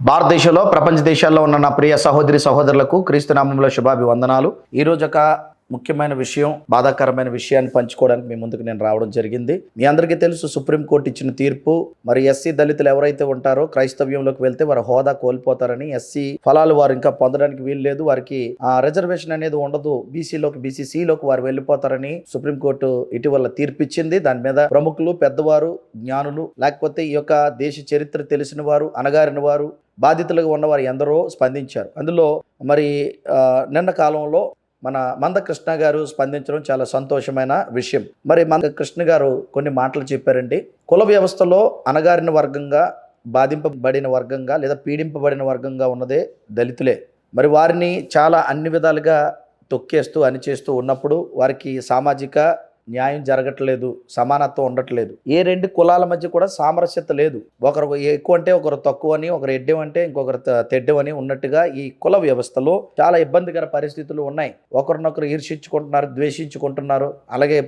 భారతదేశంలో ప్రపంచ దేశాల్లో ఉన్న నా ప్రియ సహోదరి సహోదరులకు క్రీస్తు నామములో శుభాభివందనాలు. ఈరోజు ఒక ముఖ్యమైన విషయం, బాధాకరమైన విషయాన్ని పంచుకోవడానికి మీ ముందుకు నేను రావడం జరిగింది. మీ అందరికీ తెలుసు, సుప్రీంకోర్టు ఇచ్చిన తీర్పు. మరి ఎస్సీ దళితులు ఎవరైతే ఉంటారో క్రైస్తవ్యంలోకి వెళ్తే వారి హోదా కోల్పోతారని, ఎస్సీ ఫలాలు వారు ఇంకా పొందడానికి వీలు లేదు, వారికి రిజర్వేషన్ అనేది ఉండదు, బీసీలోకి బీసీసీలోకి వారు వెళ్ళిపోతారని సుప్రీంకోర్టు ఇటీవల తీర్పిచ్చింది. దాని మీద ప్రముఖులు, పెద్దవారు, జ్ఞానులు, లేకపోతే ఈ యొక్క దేశ చరిత్ర తెలిసిన వారు, అణగారిన వారు, బాధితులుగా ఉన్నవారు ఎందరో స్పందించారు. అందులో మరి నిన్న కాలంలో మన మందకృష్ణ గారు స్పందించడం చాలా సంతోషమైన విషయం. మరి మందకృష్ణ గారు కొన్ని మాటలు చెప్పారండి. కుల వ్యవస్థలో అణగారిన వర్గంగా, బాధింపబడిన వర్గంగా లేదా పీడింపబడిన వర్గంగా ఉన్నదే దళితులే. మరి వారిని చాలా అన్ని విధాలుగా తొక్కేస్తూ అణిచేస్తూ ఉన్నప్పుడు వారికి సామాజిక న్యాయం జరగట్లేదు, సమానత్వం ఉండట్లేదు. ఏ రెండు కులాల మధ్య కూడా సామరస్యత లేదు. ఒకరు ఎక్కువ అంటే ఒకరు తక్కువ అని, ఒకరు ఎడ్డం అంటే ఇంకొకరు తెడ్డం అని ఉన్నట్టుగా ఈ కుల వ్యవస్థలో చాలా ఇబ్బందికర పరిస్థితులు ఉన్నాయి. ఒకరినొకరు ఈర్షించుకుంటున్నారు, ద్వేషించుకుంటున్నారు. అలాగే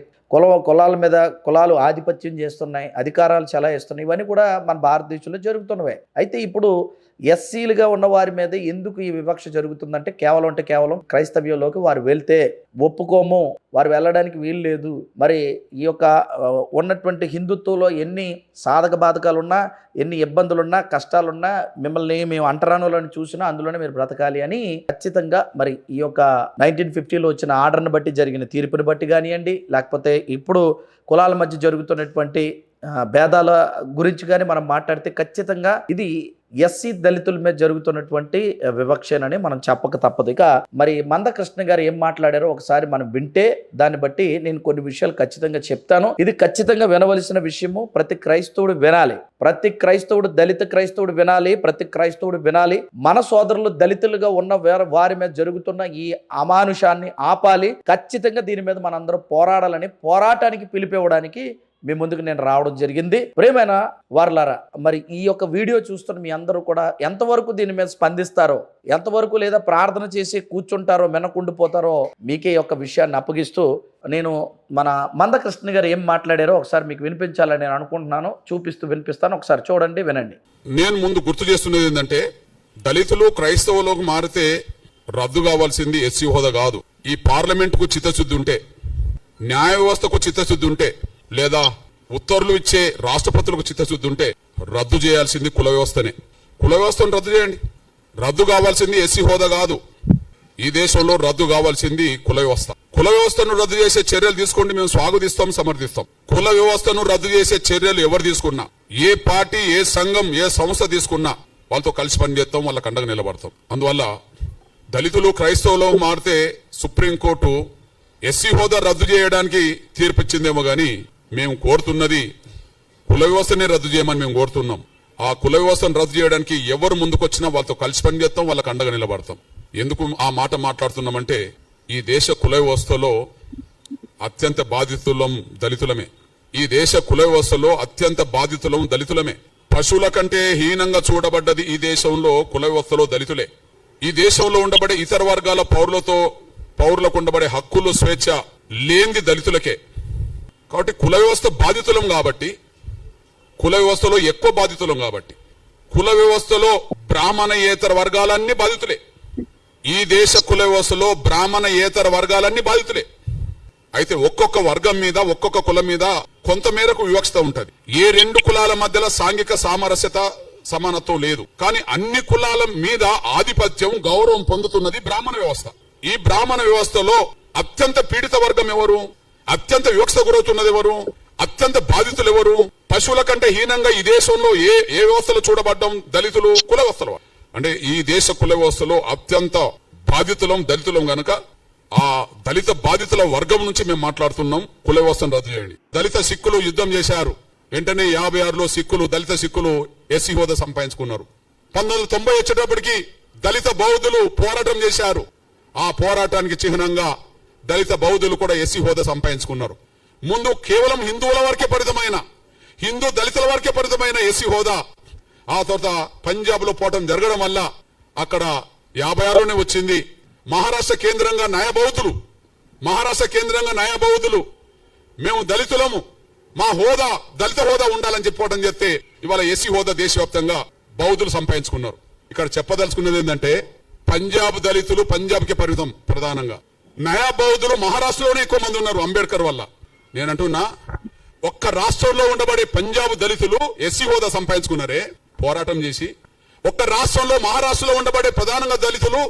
కులాల మీద కులాలు ఆధిపత్యం చేస్తున్నాయి, అధికారాలు చెలాయిస్తున్నాయి. ఇవన్నీ కూడా మన భారతదేశంలో జరుగుతున్నవే. అయితే ఇప్పుడు ఎస్సీలుగా ఉన్న వారి మీద ఎందుకు ఈ వివక్ష జరుగుతుందంటే కేవలం క్రైస్తవ్యంలోకి వారు వెళ్తే ఒప్పుకోము, వారు వెళ్ళడానికి వీలు లేదు. మరి ఈ యొక్క ఉన్నటువంటి హిందుత్వంలో ఎన్ని సాధక బాధకాలున్నా, ఎన్ని ఇబ్బందులున్నా, కష్టాలున్నా, మిమ్మల్ని మేము అంటరానులను చూసినా అందులోనే మీరు బ్రతకాలి అని ఖచ్చితంగా మరి ఈ యొక్క 1950లో వచ్చిన ఆర్డర్ని బట్టి, జరిగిన తీర్పుని బట్టి కానివ్వండి, లేకపోతే ఇప్పుడు కులాల మధ్య జరుగుతున్నటువంటి భేదాల గురించి కానీ మనం మాట్లాడితే ఖచ్చితంగా ఇది ఎస్సీ దళితుల మీద జరుగుతున్నటువంటి వివక్షనని మనం చెప్పక తప్పదు. ఇక మరి మందకృష్ణ గారు ఏం మాట్లాడారో ఒకసారి మనం వింటే దాన్ని బట్టి నేను కొన్ని విషయాలు ఖచ్చితంగా చెప్తాను. ఇది ఖచ్చితంగా వినవలసిన విషయము. ప్రతి క్రైస్తవుడు వినాలి, ప్రతి క్రైస్తవుడు, దళిత క్రైస్తవుడు వినాలి, ప్రతి క్రైస్తవుడు వినాలి. మన సోదరులు దళితులుగా ఉన్న వారి మీద జరుగుతున్న ఈ అమానుషాన్ని ఆపాలి. ఖచ్చితంగా దీని మీద మనందరం పోరాడాలని, పోరాటానికి పిలిపివ్వడానికి మీ ముందుకు నేను రావడం జరిగింది. ప్రియమైన వారలారా, మరి ఈ యొక్క వీడియో చూస్తున్న మీ అందరూ కూడా ఎంతవరకు దీని మీద స్పందిస్తారో, ఎంతవరకు లేదా ప్రార్థన చేసి కూర్చుంటారో, వెనకుండిపోతారో మీకే యొక్క విషయాన్ని అప్పగిస్తూ నేను మన మందకృష్ణ గారు ఏం మాట్లాడారో ఒకసారి మీకు వినిపించాలని నేను అనుకుంటున్నాను. వినిపిస్తాను. ఒకసారి చూడండి, వినండి. నేను ముందు గుర్తు చేస్తున్నది ఏంటంటే, దళితులు క్రైస్తవులకు మారితే రద్దు కావాల్సింది ఎస్సీ హోదా కాదు. ఈ పార్లమెంట్ కు చిత్తశుద్ధి ఉంటే, న్యాయ వ్యవస్థకు చిత్తశుద్ధి ఉంటే, లేదా ఉత్తర్వులు ఇచ్చే రాష్ట్రపతులకు చిత్తశుద్ధి ఉంటే రద్దు చేయాల్సింది కుల వ్యవస్థనే. కుల వ్యవస్థను రద్దు చేయండి. రద్దు కావాల్సింది ఎస్సీ హోదా కాదు. ఈ దేశంలో రద్దు కావాల్సింది కుల వ్యవస్థ. కుల వ్యవస్థను రద్దు చేసే చర్యలు తీసుకోండి, మేము స్వాగతిస్తాం, సమర్థిస్తాం. కుల వ్యవస్థను రద్దు చేసే చర్యలు ఎవరు తీసుకున్నా, ఏ పార్టీ, ఏ సంఘం, ఏ సంస్థ తీసుకున్నా వాళ్ళతో కలిసి పనిచేస్తాం, వాళ్ళకి అండగా నిలబడతాం. అందువల్ల దళితులు క్రైస్తవులు మారితే సుప్రీంకోర్టు ఎస్సీ హోదా రద్దు చేయడానికి తీర్పిచ్చిందేమో గాని మేము కోరుతున్నది కుల వ్యవస్థనే రద్దు చేయమని మేము కోరుతున్నాం. ఆ కుల వ్యవస్థను రద్దు చేయడానికి ఎవరు ముందుకొచ్చినా వాళ్ళతో కలిసి పనిచేస్తాం, వాళ్ళకి అండగా నిలబడతాం. ఎందుకు ఆ మాట మాట్లాడుతున్నామంటే, ఈ దేశ కుల వ్యవస్థలో అత్యంత బాధితులం దళితులమే. ఈ దేశ కుల వ్యవస్థలో అత్యంత బాధితులం దళితులమే. పశువుల కంటే హీనంగా చూడబడ్డది ఈ దేశంలో కుల వ్యవస్థలో దళితులే. ఈ దేశంలో ఉండబడే ఇతర వర్గాల పౌరులకు ఉండబడే హక్కులు, స్వేచ్ఛ లేనిది దళితులకే. కాబట్టి కుల వ్యవస్థ బాధితులం కాబట్టి, కుల వ్యవస్థలో ఎక్కువ బాధితులం కాబట్టి, కుల వ్యవస్థలో బ్రాహ్మణయేతర వర్గాలన్నీ బాధితులే. ఈ దేశ కుల వ్యవస్థలో బ్రాహ్మణయేతర వర్గాలన్నీ బాధితులే. అయితే ఒక్కొక్క వర్గం మీద, ఒక్కొక్క కులం మీద కొంతమేరకు వివక్షత ఉంటది. ఏ రెండు కులాల మధ్యలో సాంఘిక సామరస్యత, సమానత్వం లేదు. కానీ అన్ని కులాల మీద ఆధిపత్యం, గౌరవం పొందుతున్నది బ్రాహ్మణ వ్యవస్థ. ఈ బ్రాహ్మణ వ్యవస్థలో అత్యంత పీడిత వర్గం ఎవరు, అత్యంత వివక్ష గురవుతున్నది ఎవరు, అత్యంత బాధితులు ఎవరు? పశువుల కంటే హీనంగా ఈ దేశంలో ఏ వ్యవస్థలో చూడబడ్డం దళితులు, కుల వ్యవస్థలు. అంటే ఈ దేశ కుల వ్యవస్థలో అత్యంత బాధితులం దళితులం గనక ఆ దళిత బాధితుల వర్గం నుంచి మేము మాట్లాడుతున్నాం. కుల వ్యవస్థను రద్దు చేయండి. దళిత సిక్కులు యుద్ధం చేశారు. వెంటనే 56లో సిక్కులు, దళిత సిక్కులు ఎస్సీ హోదా సంపాదించుకున్నారు. 1990 వచ్చేటప్పటికి దళిత బౌద్ధులు పోరాటం చేశారు. ఆ పోరాటానికి చిహ్నంగా దళిత బౌద్ధులు కూడా ఎస్సీ హోదా సంపాదించుకున్నారు. ముందు కేవలం హిందువుల వరకే పరిమితమైన, హిందూ దళితుల వరకే పరిమితమైన ఎస్సీ హోదా ఆ తర్వాత పంజాబ్ లో పోవటం జరగడం వల్ల అక్కడ 56లోనే వచ్చింది. మహారాష్ట్ర కేంద్రంగా న్యాయబౌద్ధులు మేము దళితులము, మా దళిత హోదా ఉండాలని చెప్పుకోవడం చెప్తే ఇవాళ ఎస్సీ హోదా దేశవ్యాప్తంగా బౌద్ధులు సంపాదించుకున్నారు. ఇక్కడ చెప్పదలుచుకున్నది ఏంటంటే పంజాబ్ దళితులు పంజాబ్కి పరిమితం ప్రధానంగా. నయా బౌద్ధులు మహారాష్ట్రలోనే ఎక్కువ మంది ఉన్నారు అంబేద్కర్ వల్ల. నేనంటున్నా ఒక్క రాష్ట్రంలో ఉండబడే పంజాబ్ దళితులు ఎస్సీ హోదా సంపాదించుకున్నారే పోరాటం చేసి. ఒక్క రాష్ట్రంలో మహారాష్ట్రలో ఉండబడే ప్రధానంగా దళితులు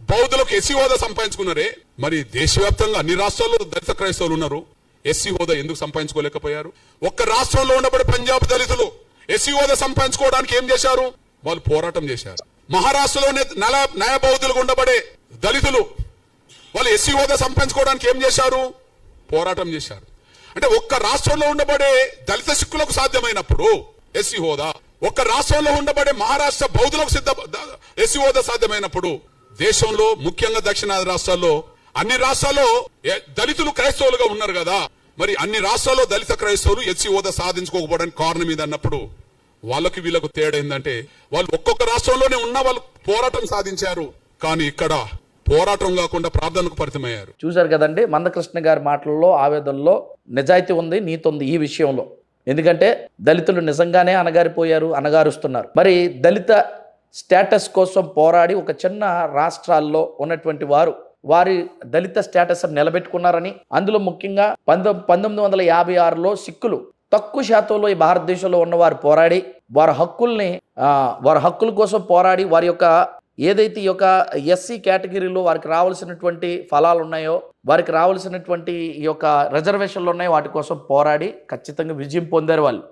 బౌద్ధులకు ఎస్సీ హోదా సంపాదించుకున్నారే. మరి దేశవ్యాప్తంగా అన్ని రాష్ట్రాల్లో దళిత క్రైస్తవులు ఉన్నారు, ఎస్సీ హోదా ఎందుకు సంపాదించుకోలేకపోయారు? ఒక్క రాష్ట్రంలో ఉండబడే పంజాబ్ దళితులు ఎస్సీ హోదా సంపాదించుకోవడానికి ఏం చేశారు? వాళ్ళు పోరాటం చేశారు. మహారాష్ట్రలోనే నయా బౌద్ధులకు ఉండబడే దళితులు వాళ్ళు ఎస్సీ హోదా సంపాదించుకోవడానికి ఏం చేశారు? పోరాటం చేశారు. అంటే ఒక్క రాష్ట్రంలో ఉండబడే దళిత సిక్కులకు సాధ్యమైనప్పుడు ఎస్సీ హోదా, ఒక్క రాష్ట్రంలో ఉండబడే మహారాష్ట్ర బౌద్ధులకు ఎస్సీ హోదా సాధ్యమైనప్పుడు దేశంలో ముఖ్యంగా దక్షిణాది రాష్ట్రాల్లో అన్ని రాష్ట్రాల్లో దళితులు క్రైస్తవులుగా ఉన్నారు కదా, మరి అన్ని రాష్ట్రాల్లో దళిత క్రైస్తవులు ఎస్సీ హోదా సాధించుకోకపోవడానికి కారణం ఇది అన్నప్పుడు వాళ్ళకి వీళ్ళకు తేడా ఏంటంటే వాళ్ళు ఒక్కొక్క రాష్ట్రంలోనే ఉన్న వాళ్ళు పోరాటం సాధించారు, కానీ ఇక్కడ పోరాటం కాకుండా ప్రార్థనకు పరిమితమయ్యారు. చూశారు కదండి, మందకృష్ణ గారి మాటల్లో ఆవేదనలో నిజాయితీ ఉంది, నీతి ఉంది ఈ విషయంలో. ఎందుకంటే దళితులు నిజంగానే అణగారిపోయారు, అణగారుస్తున్నారు. మరి దళిత స్టేటస్ కోసం పోరాడి ఒక చిన్న రాష్ట్రాల్లో ఉన్నటువంటి వారి దళిత స్టేటస్ నిలబెట్టుకున్నారని, అందులో ముఖ్యంగా 1956లో సిక్కులు తక్కువ శాతంలో ఈ భారతదేశంలో ఉన్నవారు పోరాడి వారి హక్కుల కోసం పోరాడి వారి యొక్క ఏదైతే ఈ యొక్క ఎస్సీ కేటగిరీలో వారికి రావాల్సినటువంటి ఫలాలు ఉన్నాయో, వారికి రావాల్సినటువంటి ఈ యొక్క రిజర్వేషన్లు ఉన్నాయో వాటి కోసం పోరాడి ఖచ్చితంగా విజయం పొందారు. వాళ్ళు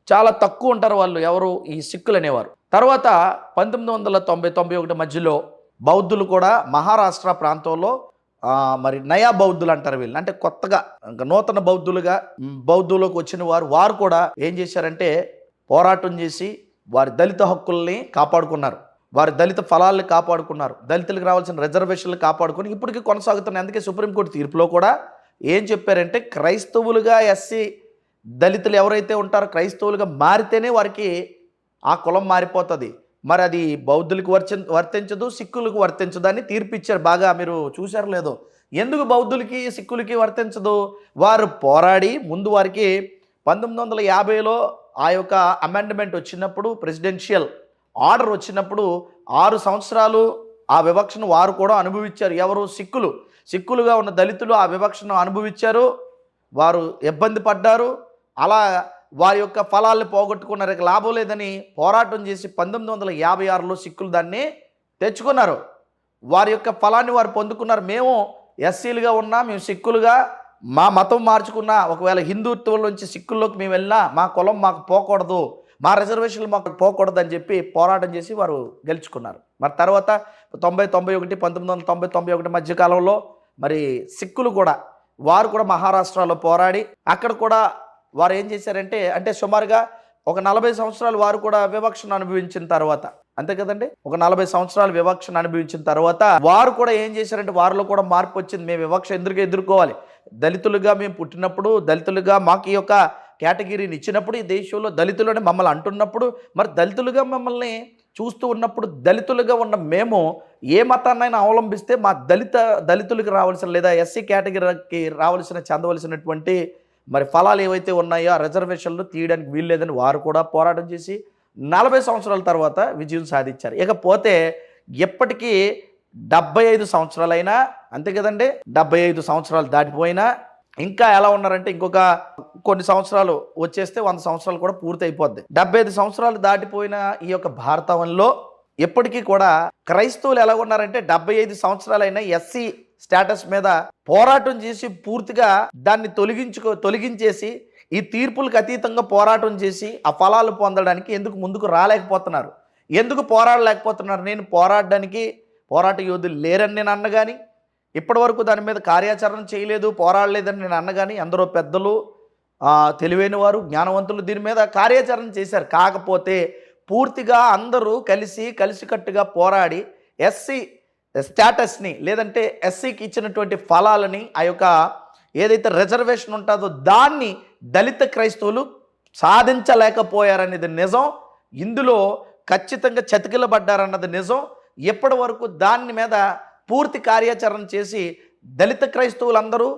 చాలా తక్కువ ఉంటారు వాళ్ళు, ఎవరు ఈ సిక్కులు అనేవారు. తర్వాత 1990-91 మధ్యలో బౌద్ధులు కూడా మహారాష్ట్ర ప్రాంతంలో మరి నయా బౌద్ధులు అంటారు వీళ్ళు, అంటే కొత్తగా నూతన బౌద్ధులకు వచ్చిన వారు కూడా ఏం చేశారంటే పోరాటం చేసి వారి దళిత హక్కుల్ని కాపాడుకున్నారు, వారి దళిత ఫలాల్ని కాపాడుకున్నారు, దళితులకు రావాల్సిన రిజర్వేషన్లు కాపాడుకుని ఇప్పటికీ కొనసాగుతున్నాయి. అందుకే సుప్రీంకోర్టు తీర్పులో కూడా ఏం చెప్పారంటే క్రైస్తవులుగా ఎస్సీ దళితులు ఎవరైతే ఉంటారో క్రైస్తవులుగా మారితేనే వారికి ఆ కులం మారిపోతుంది. మరి అది బౌద్ధులకు వర్తించదు, సిక్కులకు వర్తించదు అని తీర్పిచ్చారు. బాగా మీరు చూశారు లేదో. ఎందుకు బౌద్ధులకి సిక్కులకి వర్తించదు? వారు పోరాడి ముందు వారికి 1950లో ఆ యొక్క అమెండ్మెంట్ వచ్చినప్పుడు, ప్రెసిడెన్షియల్ ఆర్డర్ వచ్చినప్పుడు 6 సంవత్సరాలు ఆ వివక్షను వారు కూడా అనుభవించారు. ఎవరు? సిక్కులుగా ఉన్న దళితులు ఆ వివక్షను అనుభవించారు, వారు ఇబ్బంది పడ్డారు. అలా వారి యొక్క ఫలాల్ని పోగొట్టుకున్నారు. ఇక లాభం లేదని పోరాటం చేసి 1956లో సిక్కులు దాన్ని తెచ్చుకున్నారు. వారి యొక్క ఫలాన్ని వారు పొందుకున్నారు. మేము ఎస్సీలుగా ఉన్నా, మేము సిక్కులుగా మా మతం మార్చుకున్నా, ఒకవేళ హిందుత్వం నుంచి సిక్కుల్లోకి మేము వెళ్ళినా మా కులం మాకు పోకూడదు, మా రిజర్వేషన్లు మాకు పోకూడదు అని చెప్పి పోరాటం చేసి వారు గెలుచుకున్నారు. మరి తర్వాత 1991 మధ్యకాలంలో మరి సిక్కులు కూడా వారు కూడా మహారాష్ట్రలో పోరాడి అక్కడ కూడా వారు ఏం చేశారంటే, అంటే సుమారుగా ఒక 40 సంవత్సరాలు వారు కూడా వివక్షను అనుభవించిన తర్వాత, అంతే కదండి, ఒక 40 సంవత్సరాలు వివక్షను అనుభవించిన తర్వాత వారు కూడా ఏం చేశారంటే వారిలో కూడా మార్పు వచ్చింది. మేము వివక్ష ఎందుకు ఎదుర్కోవాలి? దళితులుగా మేము పుట్టినప్పుడు, దళితులుగా మాకు ఈ యొక్క కేటగిరీని ఇచ్చినప్పుడు, ఈ దేశంలో దళితులని మమ్మల్ని అంటున్నప్పుడు, మరి దళితులుగా మమ్మల్ని చూస్తూ ఉన్నప్పుడు దళితులుగా ఉన్న మేము ఏ మతాన్నైనా అవలంబిస్తే మా దళితులకు రావాల్సిన లేదా ఎస్సీ కేటగిరీకి చెందవలసినటువంటి మరి ఫలాలు ఏవైతే ఉన్నాయో ఆ రిజర్వేషన్లు తీయడానికి వీల్లేదని వారు కూడా పోరాటం చేసి 40 సంవత్సరాల తర్వాత విజయం సాధించారు. ఇకపోతే ఎప్పటికీ 75 సంవత్సరాలైనా, అంతే కదండి, 75 సంవత్సరాలు దాటిపోయినా ఇంకా ఎలా ఉన్నారంటే ఇంకొక కొన్ని సంవత్సరాలు వచ్చేస్తే 100 సంవత్సరాలు కూడా పూర్తి అయిపోద్ది. 75 సంవత్సరాలు దాటిపోయిన ఈ యొక్క భారతంలో ఎప్పటికీ కూడా క్రైస్తవులు ఎలా ఉన్నారంటే 75 సంవత్సరాలైనా ఎస్సీ స్టేటస్ మీద పోరాటం చేసి పూర్తిగా దాన్ని తొలగించేసి ఈ తీర్పులకు అతీతంగా పోరాటం చేసి ఆ ఫలాలు పొందడానికి ఎందుకు ముందుకు రాలేకపోతున్నారు? ఎందుకు పోరాడలేకపోతున్నారు? నేను పోరాడడానికి పోరాట యోధులు లేరని నేను అన్నగాని, ఇప్పటి వరకు దాని మీద కార్యాచరణ చేయలేదు, పోరాడలేదని నేను అన్నగాని, ఎందరో పెద్దలు తెలివైన వారు జ్ఞానవంతులు దీని మీద కార్యాచరణ చేశారు. కాకపోతే పూర్తిగా అందరూ కలిసికట్టుగా పోరాడి ఎస్సీ స్టేటస్ని లేదంటే ఎస్సీకి ఇచ్చినటువంటి ఫలాలని ఆ యొక్క ఏదైతే రిజర్వేషన్ ఉంటుందో దాన్ని దళిత క్రైస్తవులు సాధించలేకపోయారనేది నిజం. ఇందులో ఖచ్చితంగా చతికిలబడ్డారన్నది నిజం. ఎప్పటి వరకు దాని మీద పూర్తి కార్యాచరణ చేసి దళిత క్రైస్తవులందరూ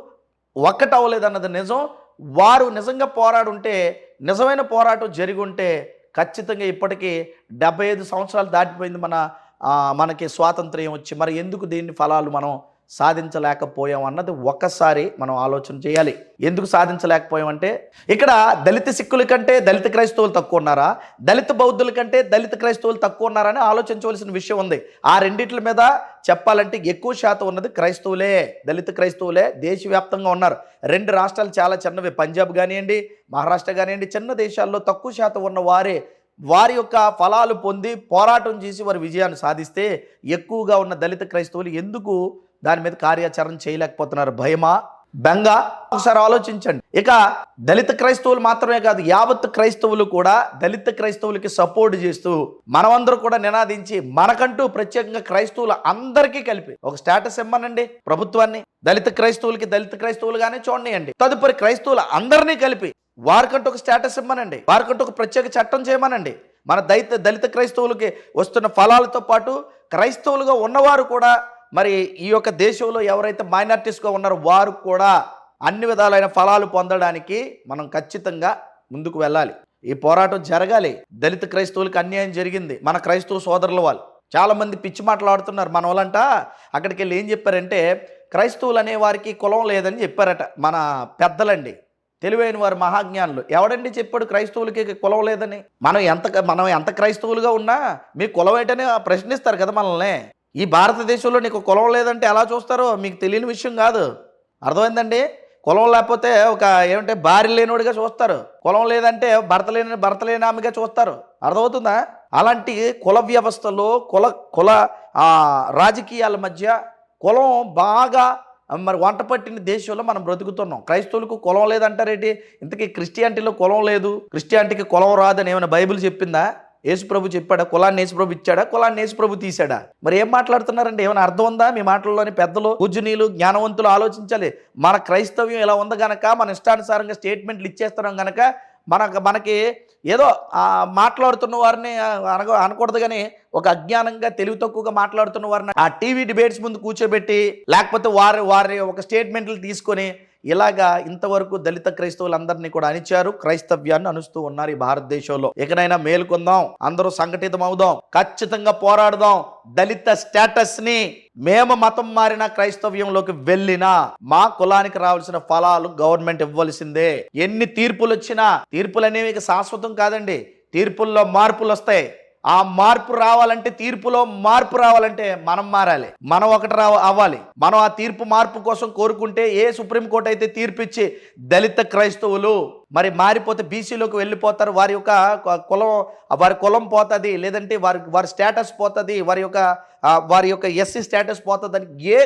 ఒక్కటవ్వలేదన్నది నిజం. వారు నిజంగా పోరాడుంటే, నిజమైన పోరాటం జరిగి ఉంటే ఖచ్చితంగా ఇప్పటికీ 75 సంవత్సరాలు దాటిపోయింది మనకి స్వాతంత్ర్యం వచ్చి. మరి ఎందుకు దీన్ని ఫలాలు మనం సాధించలేకపోయాం అన్నది ఒక్కసారి మనం ఆలోచన చేయాలి. ఎందుకు సాధించలేకపోయామంటే, ఇక్కడ దళిత సిక్కుల కంటే దళిత క్రైస్తవులు తక్కువ ఉన్నారా, దళిత బౌద్ధుల కంటే దళిత క్రైస్తవులు తక్కువ ఉన్నారని ఆలోచించవలసిన విషయం ఉంది. ఆ రెండిట్ల మీద చెప్పాలంటే ఎక్కువ శాతం ఉన్నది క్రైస్తవులే, దళిత క్రైస్తవులే దేశవ్యాప్తంగా ఉన్నారు. 2 రాష్ట్రాలు చాలా చిన్నవి, పంజాబ్ కానివ్వండి, మహారాష్ట్ర కానివ్వండి, చిన్న దేశాల్లో తక్కువ శాతం ఉన్న వారి యొక్క ఫలాలు పొంది పోరాటం చేసి వారి విజయాన్ని సాధిస్తే, ఎక్కువగా ఉన్న దళిత క్రైస్తవులు ఎందుకు దాని మీద కార్యాచరణ చేయలేకపోతున్నారు? భయమా, బెంగ? ఒకసారి ఆలోచించండి. ఇక దళిత క్రైస్తవులు మాత్రమే కాదు, యావత్ క్రైస్తవులు కూడా దళిత క్రైస్తవులకి సపోర్ట్ చేస్తూ మనమందరూ కూడా నినాదించి మనకంటూ ప్రత్యేకంగా క్రైస్తవులు అందరికీ కలిపి ఒక స్టేటస్ ఇమ్మనండి ప్రభుత్వాన్ని. దళిత క్రైస్తవులుగానే చూడండి. తదుపరి క్రైస్తవులు అందరినీ కలిపి వారికంటూ ఒక స్టేటస్ ఇమ్మనండి, వారికంటూ ఒక ప్రత్యేక చట్టం చేయమనండి. మన దళిత క్రైస్తవులకి వస్తున్న ఫలాలతో పాటు క్రైస్తవులుగా ఉన్నవారు కూడా, మరి ఈ యొక్క దేశంలో ఎవరైతే మైనారిటీస్గా ఉన్నారో వారు కూడా అన్ని విధాలైన ఫలాలు పొందడానికి మనం ఖచ్చితంగా ముందుకు వెళ్ళాలి. ఈ పోరాటం జరగాలి. దళిత క్రైస్తవులకు అన్యాయం జరిగింది. మన క్రైస్తవ సోదరుల వాళ్ళు చాలామంది పిచ్చి మాట్లాడుతున్నారు. మన వాళ్ళంట అక్కడికి వెళ్ళి ఏం చెప్పారంటే, క్రైస్తవులు అనే వారికి కులం లేదని చెప్పారట మన పెద్దలండి, తెలివైన వారు, మహాజ్ఞానులు. ఎవడండి చెప్పాడు క్రైస్తవులకి కులం లేదని? మనం ఎంత క్రైస్తవులుగా ఉన్నా మీ కులం ఏంటని ప్రశ్నిస్తారు కదా మనల్ని. ఈ భారతదేశంలో నీకు కులం లేదంటే ఎలా చూస్తారో మీకు తెలియని విషయం కాదు. అర్థమైందండి? కులం లేకపోతే ఏమంటే భార్య లేనివాడిగా చూస్తారు, కులం లేదంటే భర్త లేని ఆమెగా చూస్తారు. అర్థమవుతుందా? అలాంటి కుల వ్యవస్థలో కుల రాజకీయాల మధ్య కులం బాగా మరి వంట పట్టిన దేశంలో మనం బ్రతుకుతున్నాం. క్రైస్తవులకు కులం లేదంటారేంటి? ఇంతకీ క్రిస్టియానిటీలో కులం లేదు, క్రిస్టియానిటీకి కులం రాదని ఏమైనా బైబిల్ చెప్పిందా? యేసుప్రభు చెప్పాడా? కులాన్ని యేసుప్రభు ఇచ్చాడా? కులాన్ని యేసుప్రభు తీశాడా? మరి ఏం మాట్లాడుతున్నారండి? ఏమైనా అర్థం ఉందా మీ మాటల్లోని? పెద్దలు, పూజనీయులు, జ్ఞానవంతులు ఆలోచించాలి. మన క్రైస్తవ్యం ఇలా ఉంది గనక, మన ఇష్టానుసారంగా స్టేట్మెంట్లు ఇచ్చేస్తున్నాం గనక మనకి ఏదో మాట్లాడుతున్న వారిని అనకూడదు, కానీ ఒక అజ్ఞానంగా తెలివి తక్కువగా మాట్లాడుతున్న వారిని ఆ టీవీ డిబేట్స్ ముందు కూర్చోబెట్టి, లేకపోతే వారి ఒక స్టేట్మెంట్లు తీసుకొని ఇలాగా ఇంతవరకు దళిత క్రైస్తవులందరినీ కూడా అణిచారు, క్రైస్తవ్యాన్ని అనుస్తూ ఉన్నారు ఈ భారతదేశంలో. ఎక్కడైనా మేలుకొందాం, అందరూ సంఘటితం అవుదాం, ఖచ్చితంగా పోరాడదాం. దళిత స్టేటస్ ని మేము మతం మారిన క్రైస్తవ్యంలోకి వెళ్ళినా మా కులానికి రావాల్సిన ఫలాలు గవర్నమెంట్ ఇవ్వాల్సిందే. ఎన్ని తీర్పులు వచ్చినా, తీర్పులు అనేవి శాశ్వతం కాదండి, తీర్పుల్లో మార్పులు వస్తాయి. ఆ మార్పు రావాలంటే, తీర్పులో మార్పు రావాలంటే మనం మారాలి, మనం ఒకటి అవ్వాలి. మనం ఆ తీర్పు మార్పు కోసం కోరుకుంటే ఏ సుప్రీంకోర్టు అయితే తీర్పు ఇచ్చి దళిత క్రైస్తవులు మరి మారిపోతే బీసీలోకి వెళ్ళిపోతారు, వారి కులం పోతుంది, లేదంటే వారి స్టేటస్ పోతుంది, వారి యొక్క ఎస్సీ స్టేటస్ పోతుంది అని ఏ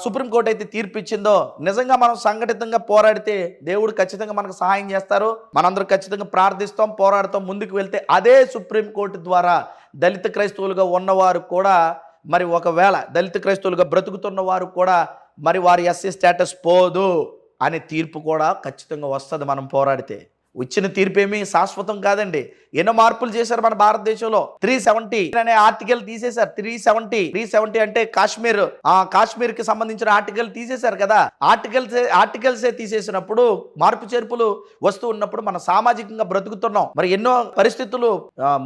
సుప్రీంకోర్టు అయితే తీర్పు ఇచ్చిందో, నిజంగా మనం సంఘటితంగా పోరాడితే దేవుడు ఖచ్చితంగా మనకు సహాయం చేస్తారు. మనందరం ఖచ్చితంగా ప్రార్థిస్తాం, పోరాడతాం, ముందుకు వెళ్తే అదే సుప్రీంకోర్టు ద్వారా దళిత క్రైస్తవులుగా ఉన్నవారు కూడా, మరి ఒకవేళ దళిత క్రైస్తవులుగా బ్రతుకుతున్న వారు కూడా మరి వారి ఎస్సీ స్టేటస్ పోదు అనే తీర్పు కూడా ఖచ్చితంగా వస్తుంది మనం పోరాడితే. ఇచ్చిన తీర్పు ఏమీ శాశ్వతం కాదండి. ఎన్నో మార్పులు చేశారు మన భారతదేశంలో. 370 అనే ఆర్టికల్ తీసేశారు. 370 అంటే కాశ్మీర్ కి సంబంధించిన ఆర్టికల్ తీసేశారు కదా. ఆర్టికల్సే తీసేసినప్పుడు, మార్పు చేర్పులు వస్తూ ఉన్నప్పుడు మనం సామాజికంగా బ్రతుకుతున్నాం. మరి ఎన్నో పరిస్థితులు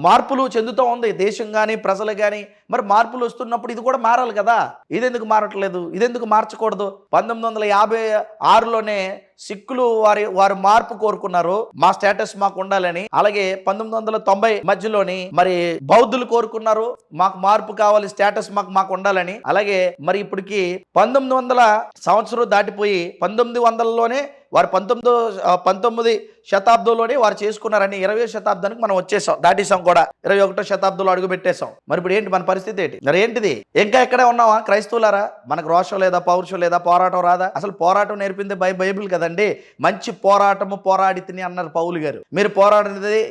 మార్పులు చెందుతూ ఉంది దేశం కానీ, ప్రజలు కానీ. మరి మార్పులు వస్తున్నప్పుడు ఇది కూడా మారాలి కదా. ఇదెందుకు మారట్లేదు? ఇదెందుకు మార్చకూడదు? 1956లోనే సిక్కులు వారు మార్పు కోరుకున్నారు, మా స్టేటస్ మాకు ఉండాలని. అలాగే 1990 మధ్యలోని మరి బౌద్ధులు కోరుకున్నారు, మాకు మార్పు కావాలి, స్టేటస్ మాకు ఉండాలని. అలాగే మరి ఇప్పటికి 1900 సంవత్సరం దాటిపోయి 1900లోనే వారు 19 శతాబ్దంలోనే వారు చేసుకున్నారని 20వ శతాబ్దానికి మనం దాటేసాం కూడా. 21వ శతాబ్దంలో అడుగు పెట్టేశాం. మరి ఇప్పుడు ఏంటి మన పరిస్థితి? ఏంటి మరి ఏంటిది? ఇంకా ఎక్కడే ఉన్నావా క్రైస్తవులారా? మనకు రోషం లేదా, పౌరుషం లేదా, పోరాటం రాదా? అసలు పోరాటం నేర్పింది బైబిల్ కదండి. మంచి పోరాటము పోరాడి తిని అన్నారు పౌలు గారు. మీరు పోరాడినది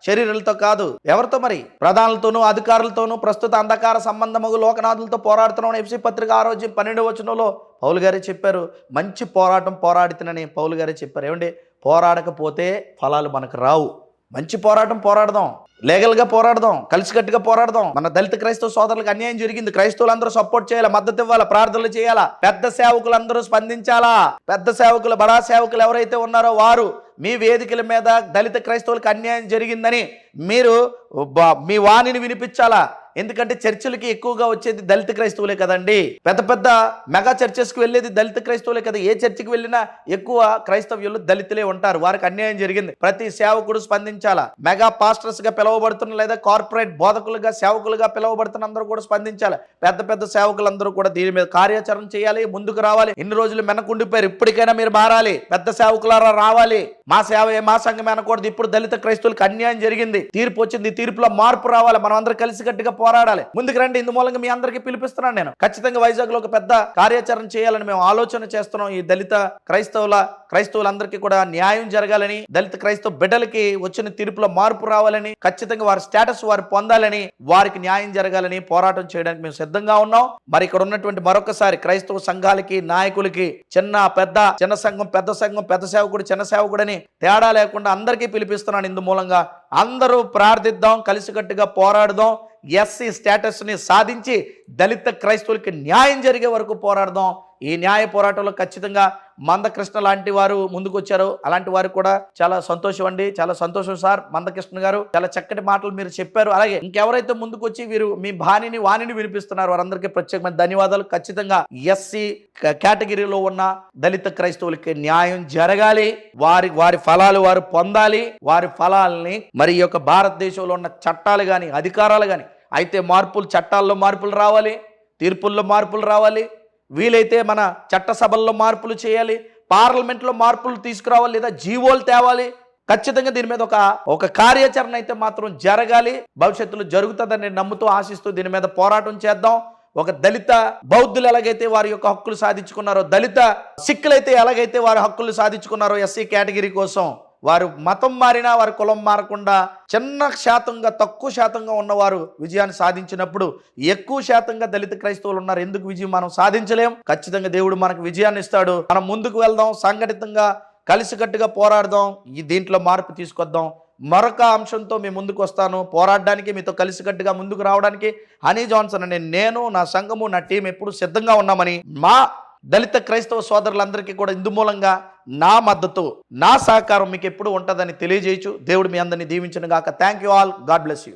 శరీరాలతో కాదు, ఎవరితో? మరి ప్రధానులతోనూ, అధికారులతోనూ, ప్రస్తుత అంధకార సంబంధము లోకనాథులతో పోరాడుతున్నాం. ఎఫ్సీ పత్రిక 6:12 వచనంలో పౌలు గారే చెప్పారు, మంచి పోరాటం పోరాడితేనని పౌలు గారే చెప్పారు. ఏమండి, పోరాడకపోతే ఫలాలు మనకు రావు. మంచి పోరాటం పోరాడదాం, లీగల్గా పోరాడదాం, కలిసికట్టుగా పోరాడదాం. మన దళిత క్రైస్తవ సోదరులకు అన్యాయం జరిగింది, క్రైస్తవులందరూ సపోర్ట్ చేయాలా, మద్దతు ఇవ్వాలా, ప్రార్థనలు చేయాలా, పెద్ద సేవకులందరూ స్పందించాలా. పెద్ద సేవకులు, బడా సేవకులు ఎవరైతే ఉన్నారో వారు మీ వేదికల మీద దళిత క్రైస్తవులకు అన్యాయం జరిగిందని మీరు మీ వాణిని వినిపించాలా. ఎందుకంటే చర్చిలకి ఎక్కువగా వచ్చేది దళిత క్రైస్తవులే కదండి. పెద్ద పెద్ద మెగా చర్చెస్కి వెళ్ళేది దళిత క్రైస్తవులే కదా. ఏ చర్చికి వెళ్ళినా ఎక్కువ క్రైస్తవ్యులు దళితులే ఉంటారు. వారికి అన్యాయం జరిగింది. ప్రతి సేవకుడు స్పందించాలా. మెగా పాస్టర్స్ గా పిలువబడుతున్న లేదా కార్పొరేట్ బోధకులుగా సేవకులుగా పిలువబడుతున్న అందరూ కూడా స్పందించాలి. పెద్ద పెద్ద సేవకులందరూ కూడా దీని మీద కార్యాచరణ చేయాలి, ముందుకు రావాలి. ఇన్ని రోజులు వెనకుండిపోయారు, ఇప్పటికైనా మీరు మారాలి. పెద్ద సేవకులారా రావాలి. మా సేవ మా సంఘం అనకూడదు. ఇప్పుడు దళిత క్రైస్తవులకు అన్యాయం జరిగింది, తీర్పు వచ్చింది, తీర్పులో మార్పు రావాలి. మనం అందరూ కలిసికట్టుగా పోరాడాలి. ముందుకు రండి. ఇందు మూలంగా మీ అందరికీ పిలిపిస్తున్నాను. నేను ఖచ్చితంగా వైజాగ్ లో ఒక పెద్ద కార్యాచరణ చేయాలని మేము ఆలోచన చేస్తున్నాం. ఈ దళిత క్రైస్తవులందరికీ కూడా న్యాయం జరగాలని, దళిత క్రైస్తవ బిడ్డలకి వచ్చిన తీర్పులో మార్పు రావాలని, ఖచ్చితంగా వారి స్టేటస్ వారు పొందాలని, వారికి న్యాయం జరగాలని పోరాటం చేయడానికి మేము సిద్ధంగా ఉన్నాం. మరి ఇక్కడ ఉన్నటువంటి మరొకసారి క్రైస్తవ సంఘాలకి, నాయకులకి, చిన్న సంఘం, పెద్ద సేవకుడు, చిన్న సేవకుడని తేడా లేకుండా అందరికీ పిలిపిస్తున్నాను. ఇందు మూలంగా అందరూ ప్రార్థిద్దాం, కలిసికట్టుగా పోరాడదాం. ఎస్సీ స్టేటస్ ని సాధించి దళిత క్రైస్తవులకి న్యాయం జరిగే వరకు పోరాడదాం. ఈ న్యాయ పోరాటంలో ఖచ్చితంగా మందకృష్ణ లాంటి వారు ముందుకు వచ్చారు. అలాంటి వారు కూడా చాలా సంతోషం అండి. చాలా సంతోషం సార్. మందకృష్ణ గారు చాలా చక్కటి మాటలు మీరు చెప్పారు. అలాగే ఇంకెవరైతే ముందుకు వచ్చి వీరు మీ వాణిని వినిపిస్తున్నారు వారందరికీ ప్రత్యేకమైన ధన్యవాదాలు. ఖచ్చితంగా ఎస్సీ కేటగిరీలో ఉన్న దళిత క్రైస్తవులకి న్యాయం జరగాలి. వారి ఫలాలు వారు పొందాలి. వారి ఫలాల్ని మరి ఈ యొక్క భారతదేశంలో ఉన్న చట్టాలు కానీ అధికారాలు కానీ అయితే చట్టాల్లో మార్పులు రావాలి, తీర్పుల్లో మార్పులు రావాలి. వీలైతే మన చట్టసభల్లో మార్పులు చేయాలి, పార్లమెంట్లో మార్పులు తీసుకురావాలి, లేదా జీవోలు తేవాలి. ఖచ్చితంగా దీని మీద ఒక కార్యాచరణ అయితే మాత్రం జరగాలి. భవిష్యత్తులో జరుగుతుందని నేను నమ్ముతూ ఆశిస్తూ దీని మీద పోరాటం చేద్దాం. ఒక దళిత బౌద్ధులు ఎలాగైతే వారి యొక్క హక్కులు సాధించుకున్నారో, దళిత సిక్కులైతే ఎలాగైతే వారి హక్కులు సాధించుకున్నారో ఎస్సీ కేటగిరీ కోసం, వారు మతం మారినా వారి కులం మారకుండా తక్కువ శాతంగా ఉన్నవారు విజయాన్ని సాధించినప్పుడు ఎక్కువ శాతంగా దళిత క్రైస్తవులు ఉన్నారు. ఎందుకు విజయం మనం సాధించలేం? ఖచ్చితంగా దేవుడు మనకు విజయాన్ని ఇస్తాడు. మనం ముందుకు వెళ్దాం, సంఘటితంగా కలిసికట్టుగా పోరాడదాం, దీంట్లో మార్పు తీసుకొద్దాం. మరొక అంశంతో మీ ముందుకు వస్తాను పోరాడడానికి, మీతో కలిసికట్టుగా ముందుకు రావడానికి. హనీ జాన్సన్ అనే నేను, నా సంఘము, నా టీం ఎప్పుడు సిద్ధంగా ఉన్నామని, మా దళిత క్రైస్తవ సోదరులందరికీ కూడా ఇందు మూలంగా నా మద్దతు, నా సహకారం మీకు ఎప్పుడు ఉంటుందని తెలియజేయచ్చు. దేవుడు మీ అందరినీ దీవించును గాక. Thank you all. God bless you.